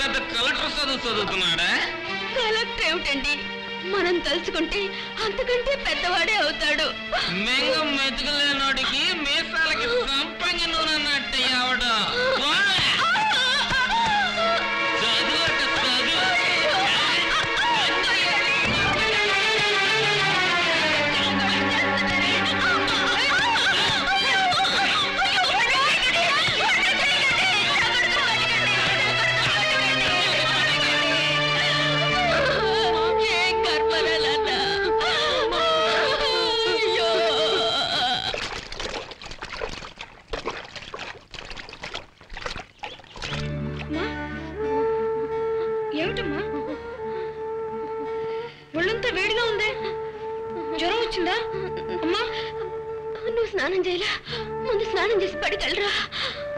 పెద్ద collector చదువుతున్నాడా? Collector ఏమిటండి, మనం తలుచుకుంటే అంతకంటే పెద్దవాడే అవుతాడు. మెంగం మెతుకులేనోడికి మీసాలకి సంపంగి నూనె అన్నట్టు అవడం. ఏమిటమ్మా ఒళ్ళంతా వేడిగా ఉందే, జ్వరం వచ్చిందా? అమ్మా నువ్వు స్నానం చేయలే, ముందు స్నానం చేసి పడికెళ్ళరా.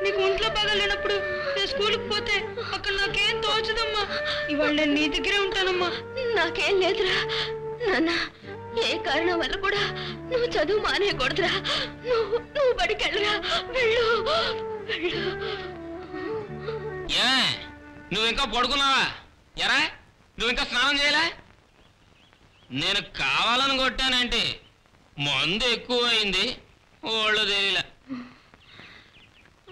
నీకు ఒంట్లో బాగా లేనప్పుడు నేను స్కూల్కి పోతే అక్కడ నాకేం తోచదమ్మా. ఇవాళ నేను నీ దగ్గరే ఉంటానమ్మా. నాకేం లేదురా నాన్న, ఏ కారణం వల్ల కూడా నువ్వు చదువు మానేయకూడదురా. నువ్వు బడికెళ్ళరా, వెళ్ళు వెళ్ళు. నువ్వు ఇంకా పడుకున్నావా? ఎరా నువ్వు ఇంకా స్నానం చేయలే? నేను కావాలని కొట్టానంటే మందు ఎక్కువ అయింది, ఒళ్ళు తెలియలే.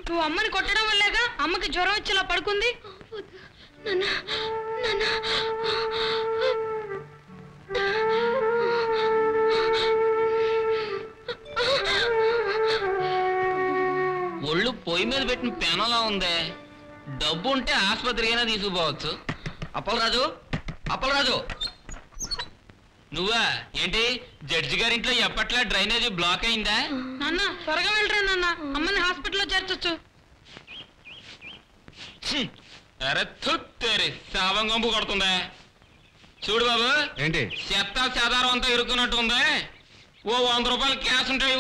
నువ్వు అమ్మని కొట్టడం వల్లేగా అమ్మకి జ్వరం వచ్చేలా పడుకుంది. ఒళ్ళు పొయ్యి మీద పెట్టిన పెనలా ఉందే. డబ్బు ఉంటే ఆసుపత్రికైనా తీసుకుపోవచ్చు. అప్పలరాజు, అప్పలరాజు నువ్వా ఏంటి? జడ్జి గారింట్లో ఎప్పట్లా డ్రైనేజీ బ్లాక్ అయిందా? నాన్న త్వరగా వెళ్ళరా నాన్న, అమ్మని హాస్పిటల్లో చేర్చొచ్చు. అరే తుత్తేరి శావం గంపు కొడుతుందా? చూడు బాబు, ఏంటి చెత్త చెదారం అంతా ఇరుక్కున్నట్టుందా? ఓ 100 రూపాయలు క్యాష్ ఉంటాయి.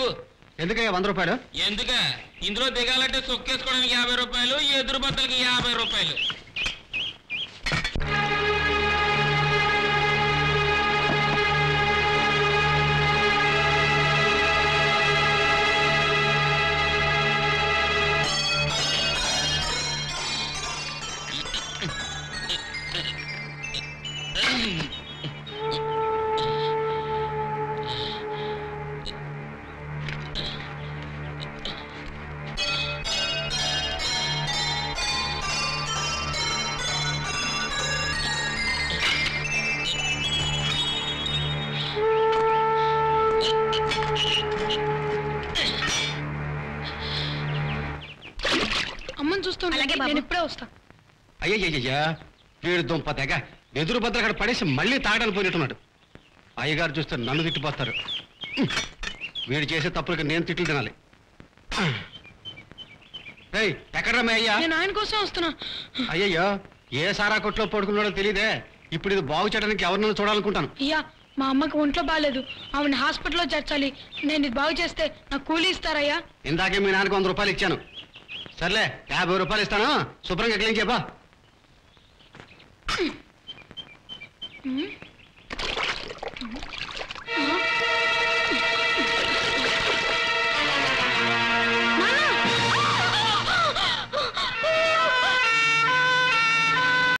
ఎందుకయ్యా 100 రూపాయలు? ఎందుక ఇందులో దిగాలంటే సొక్కేసుకోవడానికి 50 రూపాయలు, ఎదురు బద్దలకి 50 రూపాయలు. అమ్మని చూస్తుంటే నేను ఇప్పుడే వస్తా. అయ్యయ్యయ్యా, వీడు దుంప తెగ ఎదురు భద్ర అక్కడ పడేసి మళ్ళీ తాగడానికి పోయినట్టున్నాడు. అయ్యగారు చూస్తే నన్ను తిట్టిపోస్తారు. వీడు చేసే తప్పులకి నేను తిట్లు తినాలి. ఎక్కడ్రా మీ అయ్యా? నేను ఆయన కోసం వస్తున్నా. అయ్యయ్యో, ఏ సారా కొట్లో పడుకున్నాడో తెలియదే. ఇప్పుడు ఇది బాగు చేయడానికి ఎవరినైనా చూడాలనుకుంటాను. అయ్యా, మా అమ్మకి ఒంట్లో బాగాలేదు, ఆవిడ హాస్పిటల్లో చేర్చాలి. నేను ఇది బాగు చేస్తే నాకు కూలీ ఇస్తారయ్యా? ఇందాకే మీ నాన్నకు 100 రూపాయలు ఇచ్చాను. సర్లే 50 రూపాయలు ఇస్తాను, శుభ్రంగా క్లీన్ చేయబా.